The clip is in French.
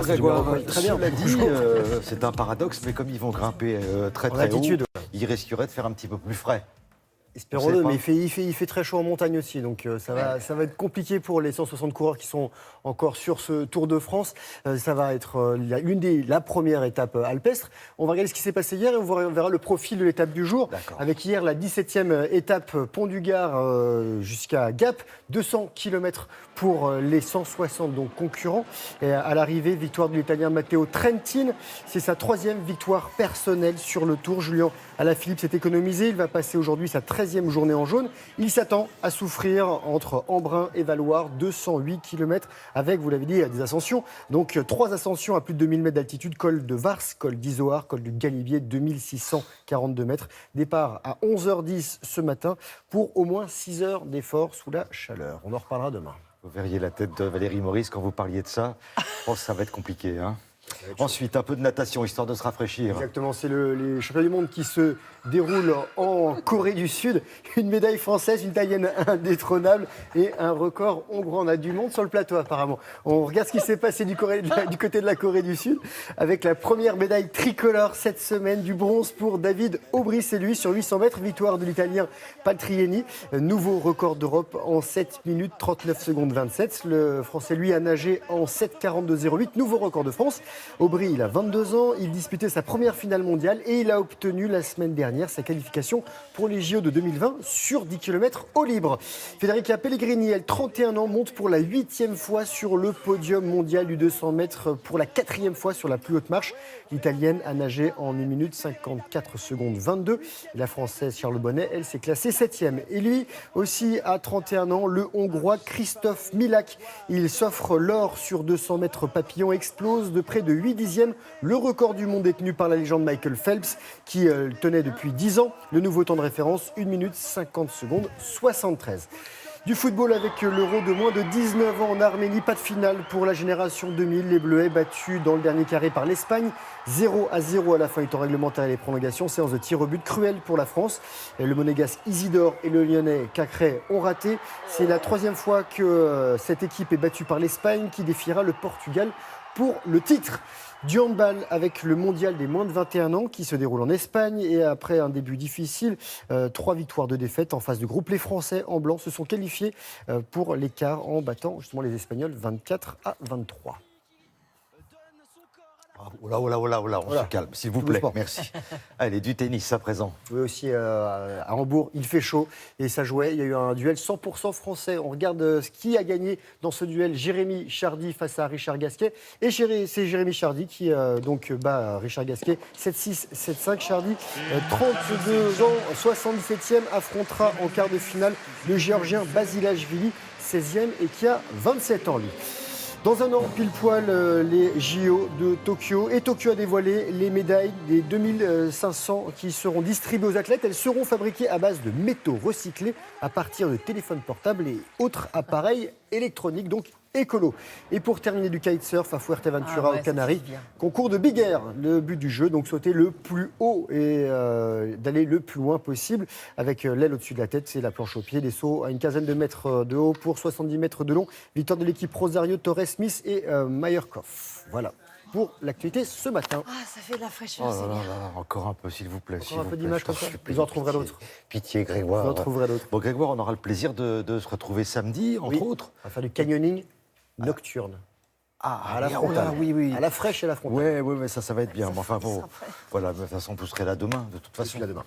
Grégoire, très bien. cela dit, c'est un paradoxe, mais comme ils vont grimper très très haut, ils risqueraient de faire un petit peu plus frais. Espérons-le, mais il fait très chaud en montagne aussi, donc ça va être compliqué pour les 160 coureurs qui sont encore sur ce Tour de France. Ça va être la première étape alpestre. On va regarder ce qui s'est passé hier et on verra le profil de l'étape du jour. Avec hier la 17e étape Pont du Gard jusqu'à Gap, 200 km pour les 160 donc, concurrents. Et à l'arrivée, victoire de l'Italien Matteo Trentin. C'est sa 3e victoire personnelle sur le Tour. Julien Alaphilippe s'est économisé. Il va passer aujourd'hui sa 13e journée en jaune. Il s'attend à souffrir entre Embrun et Valloire, 208 km avec, vous l'avez dit, des ascensions. Donc 3 ascensions à plus de 2000 mètres d'altitude, col de Vars, col d'Izoard, col du Galibier, 2642 mètres. Départ à 11h10 ce matin pour au moins 6 heures d'effort sous la chaleur. On en reparlera demain. Vous verriez la tête de Valérie Maurice quand vous parliez de ça. Je pense que ça va être compliqué. Ensuite, un peu de natation, histoire de se rafraîchir. Exactement, c'est les championnats du monde qui se déroulent en Corée du Sud. Une médaille française, une italienne indétrônable et un record hongrois. On a du monde sur le plateau apparemment. On regarde ce qui s'est passé du côté de la Corée du Sud avec la première médaille tricolore cette semaine, du bronze pour David Aubry. C'est lui sur 800 mètres, victoire de l'Italien Paltrieni. Nouveau record d'Europe en 7 minutes 39 secondes 27. Le Français, lui, a nagé en 7,42,08. Nouveau record de France. Aubry, il a 22 ans, il disputait sa première finale mondiale et il a obtenu la semaine dernière sa qualification pour les JO de 2020 sur 10 km au libre. Federica Pellegrini, elle, 31 ans, monte pour la 8e fois sur le podium mondial du 200 mètres pour la 4e fois sur la plus haute marche. L'Italienne a nagé en 1 minute 54 secondes 22. La Française Charles Bonnet, elle, s'est classée 7e. Et lui aussi, à 31 ans, le Hongrois Christophe Milak. Il s'offre l'or sur 200 mètres papillon, explose de près de 8 dixièmes. Le record du monde détenu par la légende Michael Phelps, qui tenait depuis 10 ans. Le nouveau temps de référence, 1 minute 50 secondes 73. Du football avec l'Euro de moins de 19 ans en Arménie. Pas de finale pour la génération 2000. Les Bleuets battus dans le dernier carré par l'Espagne. 0-0 à la fin du temps réglementaire et les prolongations. Séance de tir au but cruelle pour la France. Le monégasque Isidore et le lyonnais Cacré ont raté. C'est la 3e fois que cette équipe est battue par l'Espagne qui défiera le Portugal pour le titre. Du handball avec le mondial des moins de 21 ans qui se déroule en Espagne. Et après un début difficile, 3 victoires, 2 défaites en phase de groupe. Les Français en blanc se sont qualifiés pour l'écart en battant justement les Espagnols 24-23. On se calme, s'il vous plaît. Merci. Allez, du tennis à présent. Oui, aussi à Hambourg, il fait chaud et ça jouait. Il y a eu un duel 100% français. On regarde ce qui a gagné dans ce duel. Jérémy Chardy face à Richard Gasquet. Et c'est Jérémy Chardy qui donc bat Richard Gasquet 7-6, 7-5. Chardy, 32 ans, 77e, affrontera en quart de finale le Géorgien Basilashvili, 16e et qui a 27 ans lui. Dans un an, pile poil, les JO de Tokyo. Et Tokyo a dévoilé les médailles des 2500 qui seront distribuées aux athlètes. Elles seront fabriquées à base de métaux recyclés à partir de téléphones portables et autres appareils électroniques, donc écolo. Et pour terminer du kitesurf à Fuerteventura aux Canaries, concours de Big Air. Le but du jeu, donc sauter le plus haut et d'aller le plus loin possible avec l'aile au-dessus de la tête, c'est la planche au pied, des sauts à une quinzaine de mètres de haut pour 70 mètres de long. Victoire de l'équipe Rosario Torres Smith et Meyerkoff. Voilà pour l'actualité ce matin. Ah, ça fait de la fraîcheur, Oh c'est là bien. là, encore un peu, s'il vous plaît. Encore un peu d'images comme ça. Vous en retrouverez d'autres. Pitié, Grégoire. Vous en retrouverez d'autres. Bon, Grégoire, on aura le plaisir de se retrouver samedi, entre autres. On va faire du canyoning nocturne. À la frontale. Oui. À la fraîche et à la frontale. Oui, ça va être bien. Mais enfin, bon, voilà, de toute façon, vous serez là demain, de toute façon. Là demain.